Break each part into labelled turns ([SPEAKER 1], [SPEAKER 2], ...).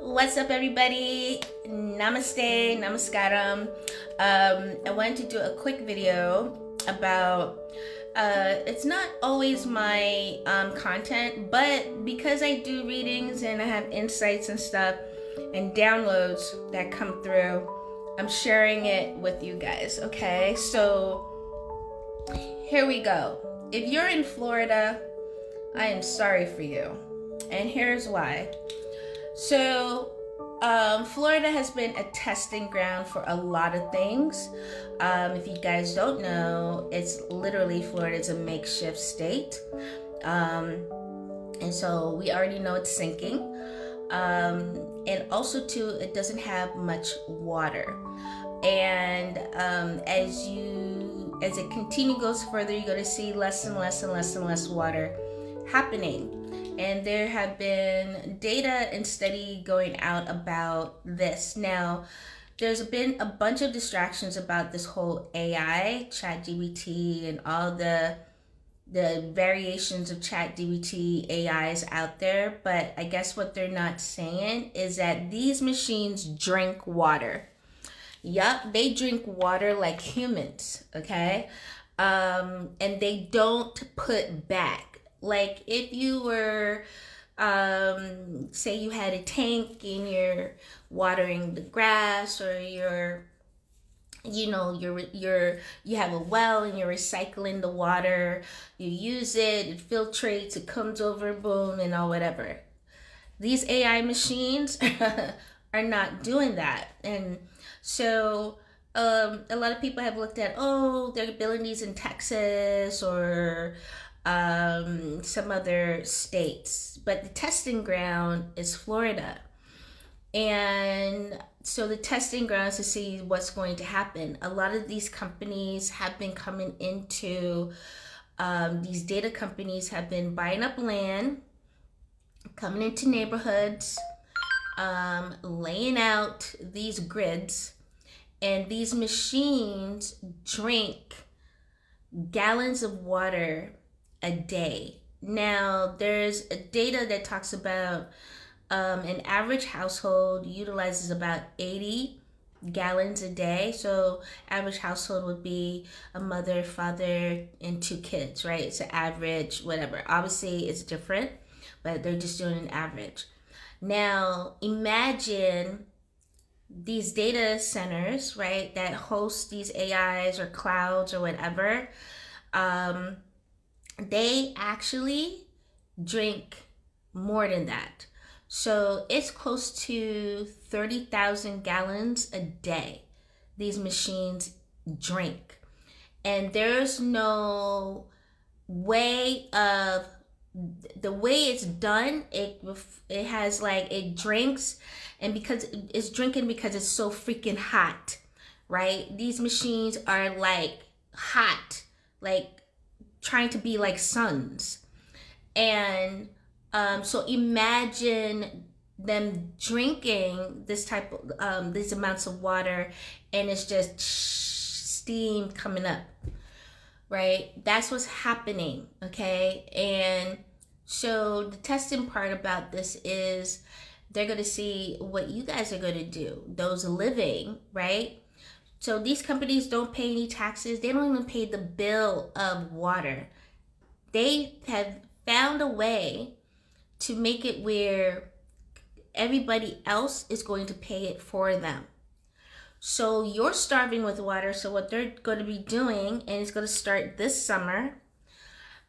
[SPEAKER 1] What's up, everybody? Namaste, namaskaram. I wanted to do a quick video about it's not always my content, but because I do readings and I have insights and stuff and downloads that come through, I'm sharing it with you guys. Okay, so here we go. If you're in Florida, I am sorry for you, and here's why. So, Florida has been a testing ground for a lot of things. If you guys don't know, it's literally Florida's a makeshift state. And so we already know it's sinking. And also, too, it doesn't have much water. And as it goes further, you're going to see less and less and less and less water happening. And there have been data and study going out about this. Now, there's been a bunch of distractions about this whole AI, ChatGPT, and all the variations of ChatGPT AIs out there. But I guess what they're not saying is that these machines drink water. Yup, they drink water like humans, okay? And they don't put back. Like if you were, say you had a tank and you're watering the grass, or you have a well and you're recycling the water, you use it, it filtrates, it comes over, boom, and all whatever. These AI machines are not doing that. And so a lot of people have looked at, they're building these in Texas or some other states, but the testing ground is Florida. And so the testing ground is to see what's going to happen. A lot of these companies have been coming into, these data companies have been buying up land, coming into neighborhoods, laying out these grids, and these machines drink gallons of water a day. Now, there's a data that talks about an average household utilizes about 80 gallons a day. So average household would be a mother, father, and 2 kids, right? It's an average, whatever. Obviously, it's different, but they're just doing an average. Now, imagine these data centers, right, that host these AIs or clouds or whatever. They actually drink more than that. So it's close to 30,000 gallons a day these machines drink. And there's no way of, the way it's done, it has like, it drinks, and because it's drinking because it's so freaking hot, right? These machines are like hot, like trying to be like suns. And so imagine them drinking this type of these amounts of water, and it's just steam coming up, right? That's what's happening, okay? And so the testing part about this is they're going to see what you guys are going to do, those living, right? So these companies don't pay any taxes. They don't even pay the bill of water. They have found a way to make it where everybody else is going to pay it for them. So you're starving with water. So what they're going to be doing, and it's going to start this summer,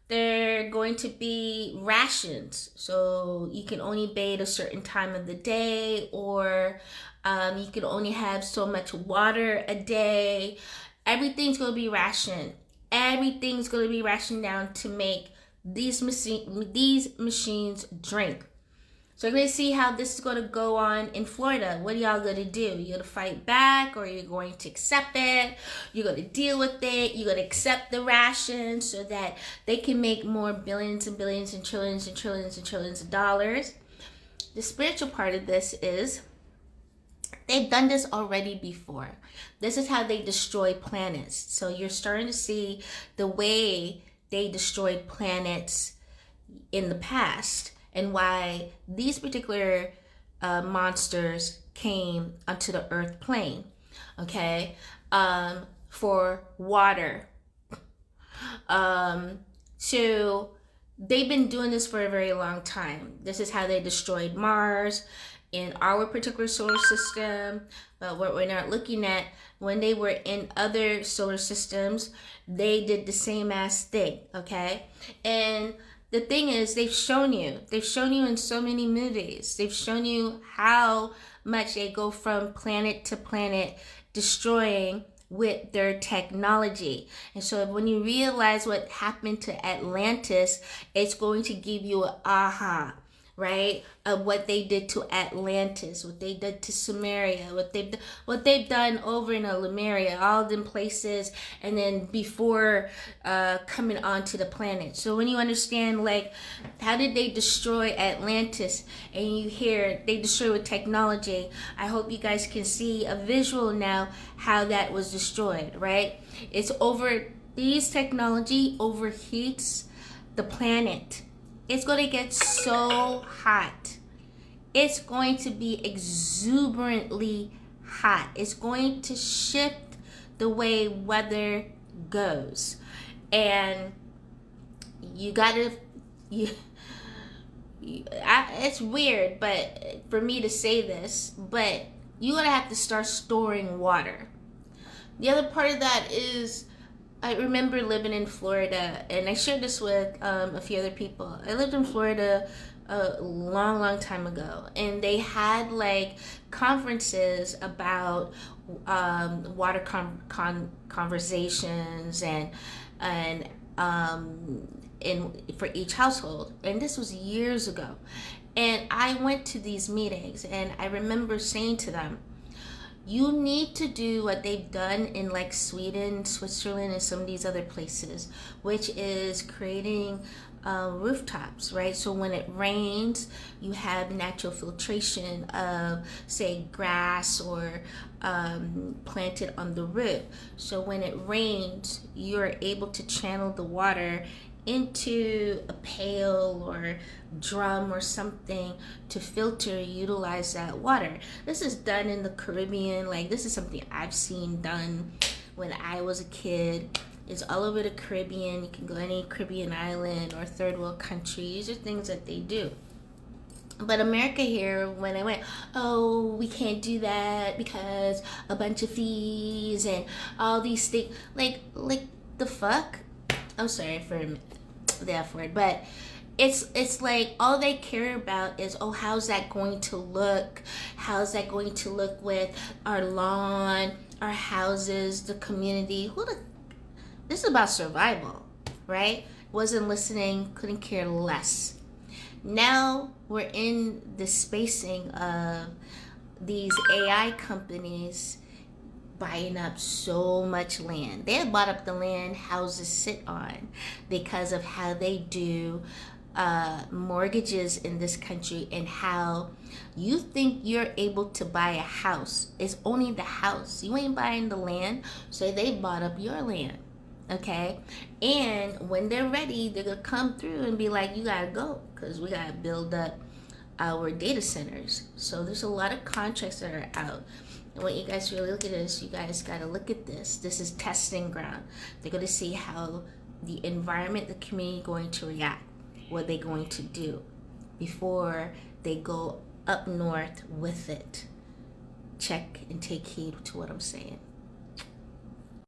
[SPEAKER 1] they're going to be rations. So you can only bathe a certain time of the day, or you can only have so much water a day. Everything's going to be rationed. Everything's going to be rationed down to make these machines drink. So you're going to see how this is going to go on in Florida. What are y'all going to do? You're going to fight back, or you're going to accept it? You're going to deal with it? You're going to accept the ration so that they can make more billions and billions and trillions and trillions and trillions of dollars? The spiritual part of this is they've done this already before. This is how they destroy planets. So you're starting to see the way they destroyed planets in the past, and why these particular monsters came onto the earth plane, okay, for water. So they've been doing this for a very long time. This is how they destroyed Mars in our particular solar system. But what we're not looking at, when they were in other solar systems, they did the same ass thing, okay? And the thing is, they've shown you in so many movies, they've shown you how much they go from planet to planet destroying with their technology. And so when you realize what happened to Atlantis, it's going to give you an aha, right, of what they did to Atlantis, what they did to Sumeria, what they've done over in Lemuria, all them places, and then before coming onto the planet. So when you understand, like, how did they destroy Atlantis, and you hear they destroy with technology, I hope you guys can see a visual now how that was destroyed, right? It's over, these technology overheats the planet. It's going to get so hot. It's going to be exuberantly hot. It's going to shift the way weather goes. And you gotta, it's weird, but for me to say this, but you're gonna have to start storing water. The other part of that is, I remember living in Florida, and I shared this with a few other people. I lived in Florida a long time ago, and they had like conferences about water conversations and for each household. And this was years ago. And I went to these meetings, and I remember saying to them, you need to do what they've done in like Sweden, Switzerland, and some of these other places, which is creating rooftops, right? So when it rains, you have natural filtration of, say, grass or planted on the roof. So when it rains, you're able to channel the water into a pail or drum or something to filter, utilize that water. This is done in the Caribbean. Like, this is something I've seen done when I was a kid. It's all over the Caribbean. You can go any Caribbean island or third world country. These are things that they do. But America here, when I went, oh, we can't do that because a bunch of fees and all these things. Like the fuck? I'm sorry for the F word, but it's like all they care about is, oh, how's that going to look? How's that going to look with our lawn, our houses, the community? This is about survival, right? Wasn't listening, couldn't care less. Now we're in the spacing of these AI companies buying up so much land. They have bought up the land houses sit on because of how they do mortgages in this country, and how you think you're able to buy a house. It's only the house. You ain't buying the land, so they bought up your land. Okay, and when they're ready, they're gonna come through and be like, you gotta go, because we gotta build up our data centers. So there's a lot of contracts that are out. And when you guys really look at this, you guys gotta look at this. This is testing ground. They're gonna see how the environment, the community going to react, what they're going to do before they go up north with it. Check and take heed to what I'm saying.